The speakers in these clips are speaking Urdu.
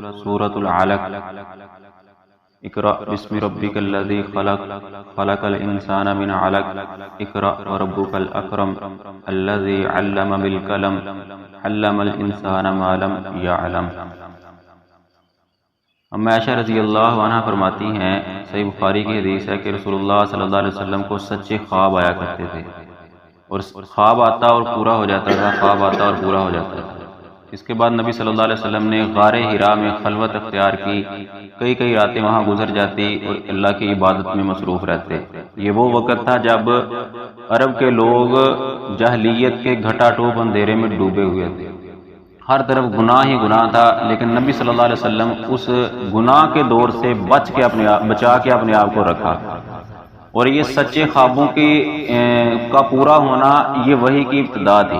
سورۃ العلق۔ اقرأ بسم ربک الذی خلق، خلق الانسان من علق، اقرأ وربک الاکرم، الذی علم بالقلم، علم الانسان ما لم یعلم۔ ام عائشہ رضی اللہ عنہ فرماتی ہیں، صحیح بخاری کی حدیث ہے کہ رسول اللہ صلی اللہ علیہ وسلم کو سچے خواب آیا کرتے تھے، اور خواب آتا اور پورا ہو جاتا تھا، خواب آتا اور پورا ہو جاتا تھا۔ اس کے بعد نبی صلی اللہ علیہ وسلم نے غار حرا میں خلوت اختیار کی، کئی راتیں وہاں گزر جاتی اور اللہ کی عبادت میں مصروف رہتے۔ یہ وہ وقت تھا جب عرب کے لوگ جاہلیت کے گھٹا ٹوپ اندھیرے میں ڈوبے ہوئے تھے، ہر طرف گناہ ہی گناہ تھا، لیکن نبی صلی اللہ علیہ وسلم اس گناہ کے دور سے بچا کے اپنے آپ کو رکھا۔ اور یہ سچے خوابوں کا پورا ہونا یہ وحی کی ابتدا تھی،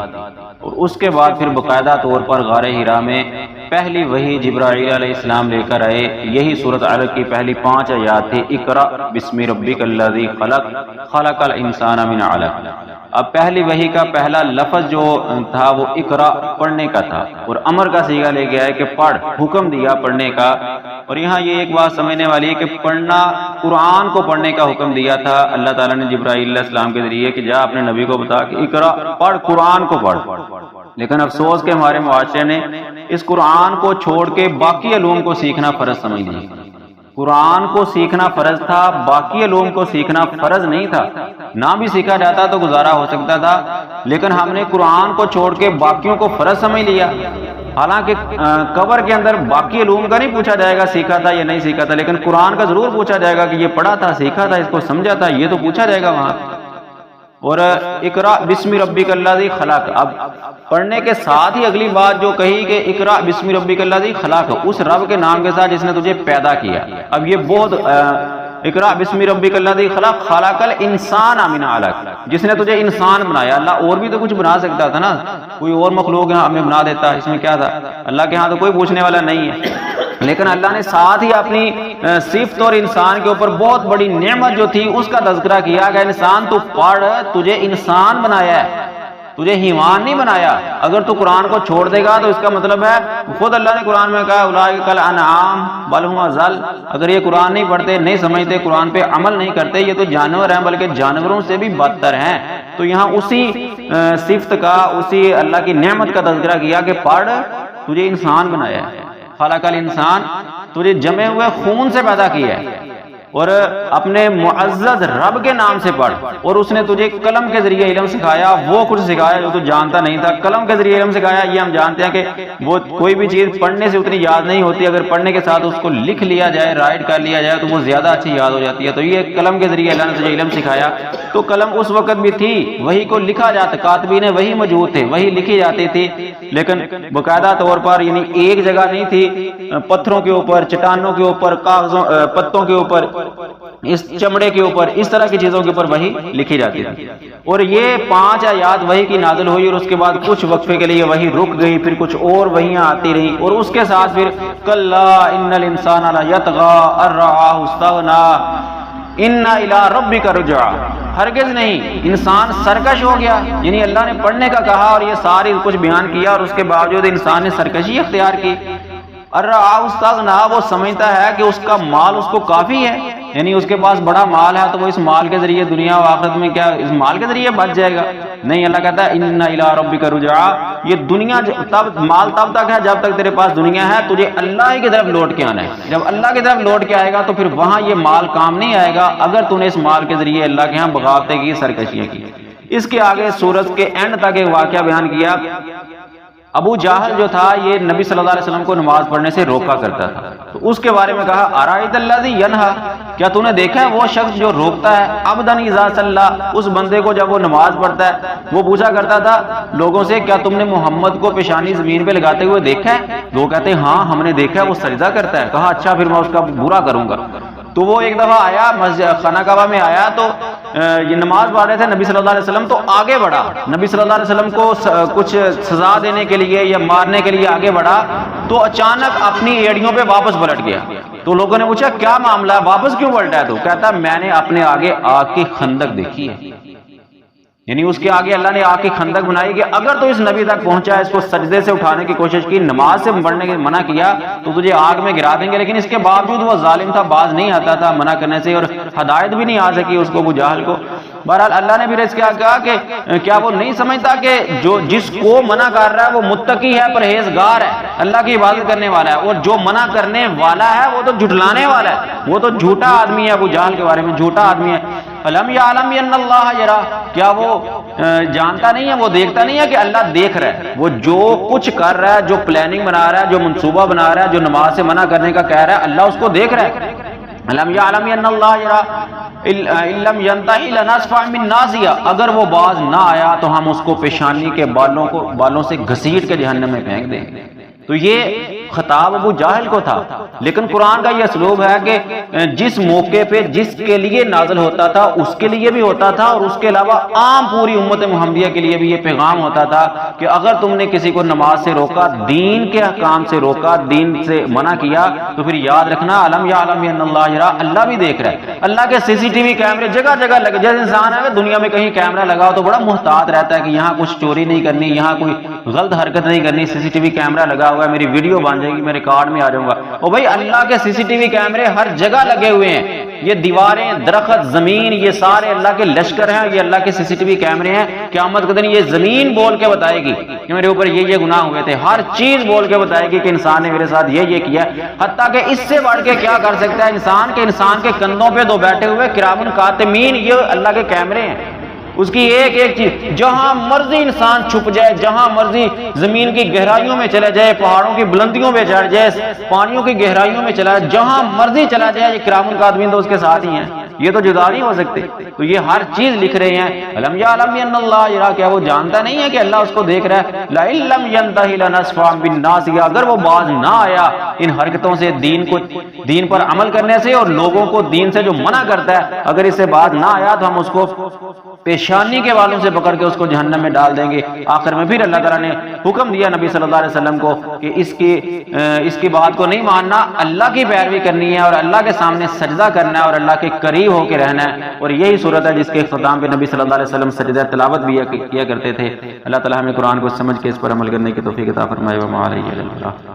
اور اس کے بعد پھر باقاعدہ طور پر غار حرا میں پہلی وحی جبرائیل علیہ السلام لے کر آئے، یہی سورۃ علق کی پہلی 5 آیات تھی، اقرأ بسم ربک الذی خلق، خلق الانسان من علق۔ اب پہلی وحی کا پہلا لفظ جو تھا وہ اقرأ پڑھنے کا تھا، اور امر کا صیغہ لے کے آئے کہ پڑھ، حکم دیا پڑھنے کا۔ اور یہاں یہ ایک بات سمجھنے والی ہے کہ پڑھنا، قرآن کو پڑھنے کا حکم دیا تھا اللہ تعالیٰ نے جبرائیل علیہ السلام کے ذریعے کہ جا اپنے نبی کو بتا کہ اقرأ پڑھ، قرآن کو پڑھ۔ لیکن افسوس کہ ہمارے معاشرے نے اس قرآن کو چھوڑ کے باقی علوم کو سیکھنا فرض سمجھ لیا۔ قرآن کو سیکھنا فرض تھا، باقی علوم کو سیکھنا فرض نہیں تھا۔ نہ بھی سیکھا جاتا تو گزارا ہو سکتا تھا، لیکن ہم نے قرآن کو چھوڑ کے باقیوں کو فرض سمجھ لیا۔ حالانکہ قبر کے اندر باقی علوم کا نہیں پوچھا جائے گا سیکھا تھا یا نہیں سیکھا تھا، لیکن قرآن کا ضرور پوچھا جائے گا کہ یہ پڑھا تھا، سیکھا تھا، اس کو سمجھا تھا، یہ تو پوچھا جائے گا وہاں۔ اور اقرأ بسم ربک الذی خلق، اب پڑھنے کے ساتھ ہی اگلی بات جو کہی کہ اقرأ بسم ربک الذی خلق، اس رب کے نام کے ساتھ جس نے تجھے پیدا کیا۔ اب یہ بہت اقرأ بسم ربک الذی خلق، خلق الانسان من علق، جس نے تجھے انسان بنایا۔ اللہ اور بھی تو کچھ بنا سکتا تھا نا، کوئی اور مخلوق یہاں ہمیں بنا دیتا، اس میں کیا تھا؟ اللہ کے ہاں تو کوئی پوچھنے والا نہیں ہے، لیکن اللہ نے ساتھ ہی اپنی صفت اور انسان کے اوپر بہت بڑی نعمت جو تھی اس کا تذکرہ کیا کہ انسان تو پڑھ، تجھے انسان بنایا ہے، تجھے حیوان نہیں بنایا۔ اگر تو قرآن کو چھوڑ دے گا تو اس کا مطلب ہے خود اللہ نے قرآن میں کہا اولئک الانعام بل هم اضل، اگر یہ قرآن نہیں پڑھتے، نہیں سمجھتے، قرآن پہ عمل نہیں کرتے، یہ تو جانور ہیں، بلکہ جانوروں سے بھی بدتر ہیں۔ تو یہاں اسی صفت کا، اسی اللہ کی نعمت کا تذکرہ کیا کہ پڑھ، تجھے انسان بنایا ہے، خلق الانسان، تجھے جمے ہوئے خون سے پیدا کیا ہے، اور اپنے معزز رب کے نام سے پڑھ، اور اس نے تجھے قلم کے ذریعے علم سکھایا، وہ کچھ سکھایا جو تو جانتا نہیں تھا، قلم کے ذریعے علم سکھایا۔ یہ ہم جانتے ہیں کہ وہ کوئی بھی چیز پڑھنے سے اتنی یاد نہیں ہوتی، اگر پڑھنے کے ساتھ اس کو لکھ لیا جائے، رائٹ کر لیا جائے تو وہ زیادہ اچھی یاد ہو جاتی ہے۔ تو یہ قلم کے ذریعے اللہ نے تجھے علم سکھایا۔ تو قلم اس وقت بھی تھی، وہی کو لکھا جاتا، کاتبین وہی موجود تھے، وہی لکھی جاتی تھی، لیکن باقاعدہ طور پر یعنی ایک جگہ نہیں تھی، پتھروں کے اوپر، چٹانوں کے اوپر، کاغذوں، پتوں کے اوپر، اس چمڑے کے اوپر، اس طرح کی چیزوں کے اوپر وحی لکھی جاتی تھی۔ اور یہ 5 آیات وحی کی نازل ہوئی، اور اس کے بعد کچھ وقفے کے لیے وحی رک گئی، پھر کچھ اور وحیاں آتی رہیں، اور اس کے ساتھ پھر کلا ان الانسان لیطغی ان رآہ استغنی ان الی ربک رجعا، ہرگز نہیں، انسان سرکش ہو گیا۔ یعنی اللہ نے پڑھنے کا کہا اور یہ ساری کچھ بیان کیا، اور اس کے باوجود انسان نے سرکشی اختیار کی۔ الرآہ استغنی، وہ سمجھتا ہے کہ اس کا مال اس کو کافی ہے، یعنی اس کے پاس بڑا مال ہے تو وہ اس مال کے ذریعے دنیا و آخرت میں کیا اس مال کے ذریعے بچ جائے گا؟ نہیں، اللہ کہتا ہے ان الی ربک رجعا، یہ دنیا تب مال تب تک ہے جب تک تیرے پاس دنیا ہے، تجھے اللہ ہی کی طرف لوٹ کے آنا ہے۔ جب اللہ کی طرف لوٹ کے آئے گا تو پھر وہاں یہ مال کام نہیں آئے گا، اگر تو نے اس مال کے ذریعے اللہ کے ہاں بغاوتیں کی، سرکشیاں کی۔ اس کے آگے سورت کے اینڈ تک ایک واقعہ بیان کیا۔ ابو جہل جو تھا یہ نبی صلی اللہ علیہ وسلم کو نماز پڑھنے سے روکا کرتا تھا، تو اس کے بارے میں کہا ارائیت الذی ینہا، کیا تو نے دیکھا ہے وہ شخص جو روکتا ہے عبدا اذا صلی، اس بندے کو جب وہ نماز پڑھتا ہے۔ وہ پوچھا کرتا تھا لوگوں سے کیا تم نے محمد کو پیشانی زمین پہ لگاتے ہوئے دیکھا ہے؟ لوگ کہتے ہیں ہاں ہم نے دیکھا ہے، وہ سجدہ کرتا ہے۔ کہا اچھا پھر میں اس کا برا کروں گا۔ تو وہ ایک دفعہ آیا مسجد خانہ کعبہ میں آیا تو یہ نماز پڑھ رہے تھے نبی صلی اللہ علیہ وسلم، تو آگے بڑھا، نبی صلی اللہ علیہ وسلم کو کچھ سزا دینے کے لیے یا مارنے کے لیے آگے بڑھا، تو اچانک اپنی ایڑیوں پہ واپس پلٹ گیا۔ تو لوگوں نے پوچھا کیا معاملہ ہے، واپس کیوں پلٹا ہے؟ تو کہتا میں نے اپنے آگے آگ کی خندق دیکھی ہے، یعنی اس کے آگے اللہ نے آگ کی خندق بنائی کہ اگر تو اس نبی تک پہنچا، اس کو سجدے سے اٹھانے کی کوشش کی، نماز سے پڑھنے کے منع کیا تو تجھے آگ میں گرا دیں گے، لیکن اس کے باوجود وہ ظالم تھا، باز نہیں آتا تھا منع کرنے سے، اور ہدایت بھی نہیں آ سکی اس کو، ابو جہل کو۔ بہرحال اللہ نے پھر اس کے کہا کہ کیا وہ نہیں سمجھتا کہ جس کو منع کر رہا ہے وہ متقی ہے، پرہیزگار ہے، اللہ کی عبادت کرنے والا ہے، اور جو منع کرنے والا ہے وہ تو جھٹلانے والا ہے، وہ تو جھوٹا آدمی ہے، ابو جہل کے بارے میں جھوٹا آدمی ہے۔ الم یعلم ان اللہ یرا، کیا وہ جانتا نہیں ہے، وہ دیکھتا نہیں ہے کہ اللہ دیکھ رہا ہے، وہ جو کچھ کر رہا ہے، جو پلاننگ بنا رہا ہے، جو منصوبہ بنا رہا ہے، جو نماز سے منع کرنے کا کہہ رہا ہے، اللہ اس کو دیکھ رہا ہے۔ الم یعلم ان اللہ یرا ان لم ینتہی لنسفعا بالناصیہ، اگر وہ باز نہ آیا تو ہم اس کو پیشانی کے بالوں سے گھسیٹ کے جہنم میں پھینک دیں گے۔ تو یہ خطاب ابو جاہل کو تھا، لیکن قرآن کا یہ اسلوب ہے کہ جس موقع پہ جس کے لیے نازل ہوتا تھا اس کے لیے بھی ہوتا تھا، اور اس کے علاوہ عام پوری امت محمدیہ کے لیے بھی یہ پیغام ہوتا تھا کہ اگر تم نے کسی کو نماز سے روکا، دین کے احکام سے روکا، دین سے منع کیا، تو پھر یاد رکھنا الم یعلم ان اللہ یرا، اللہ بھی دیکھ رہا ہے۔ اللہ کے سی سی ٹی وی کیمرے جگہ جگہ لگے، جیسے انسان ہے دنیا میں کہیں کیمرہ لگا ہو تو بڑا محتاط رہتا ہے کہ یہاں کچھ چوری نہیں کرنی، یہاں کوئی غلط حرکت نہیں کرنی، سی سی ٹی وی کیمرہ لگا ہوا ہے، میری ویڈیو بن جائے گی، میں ریکارڈ میں آ جاؤں گا۔ اور بھائی اللہ کے سی سی ٹی وی کیمرے ہر جگہ لگے ہوئے ہیں، یہ دیواریں، درخت، زمین، یہ سارے اللہ کے لشکر ہیں، یہ اللہ کے سی سی ٹی وی کیمرے ہیں۔ قیامت کے دن یہ زمین بول کے بتائے گی کہ میرے اوپر یہ گناہ ہوئے تھے، ہر چیز بول کے بتائے گی کہ انسان نے میرے ساتھ یہ کیا، حتیٰ کہ اس سے بڑھ کے کیا کر سکتا ہے انسان کے کندھوں پہ دو بیٹھے ہوئے کرامن کاتمین، یہ اللہ کے کیمرے ہیں۔ اس کی ایک ایک چیز، جہاں مرضی انسان چھپ جائے، جہاں مرضی زمین کی گہرائیوں میں چلے جائے، پہاڑوں کی بلندیوں پہ چڑھ جائے، پانیوں کی گہرائیوں میں چلا جائے، جہاں مرضی چلا جائے، یہ کرام الکاتبین تو اس کے ساتھ ہی ہیں، یہ تو جدا نہیں ہو سکتے۔ تو یہ ہر چیز لکھ رہے ہیں۔ الم یعلم ان اللہ یرا، کیا وہ جانتا نہیں ہے کہ اللہ اس کو دیکھ رہا ہے؟ لئن لم ینتہی لنسفعا بالناصیہ، اگر وہ باز نہ آیا ان حرکتوں سے، دین پر عمل کرنے سے، اور لوگوں کو دین سے جو منع کرتا ہے، اگر اس سے باز نہ آیا تو ہم اس کو پیشانی کے والوں سے پکڑ کے اس کو جہنم میں ڈال دیں گے۔ آخر میں پھر اللہ تعالیٰ نے حکم دیا نبی صلی اللہ علیہ وسلم کو کہ اس کی بات کو نہیں ماننا، اللہ کی پیروی کرنی ہے، اور اللہ کے سامنے سجدہ کرنا ہے، اور اللہ کے قریب ہو کے رہنا ہے۔ اور یہی صورت ہے جس کے اختتام پہ نبی صلی اللہ علیہ وسلم سجدہ تلاوت بھی کیا کرتے تھے۔ اللہ تعالیٰ ہمیں قرآن کو سمجھ کے اس پر عمل کرنے کی توفیق عطا فرمائے۔ وما علیہ الا البلاغ۔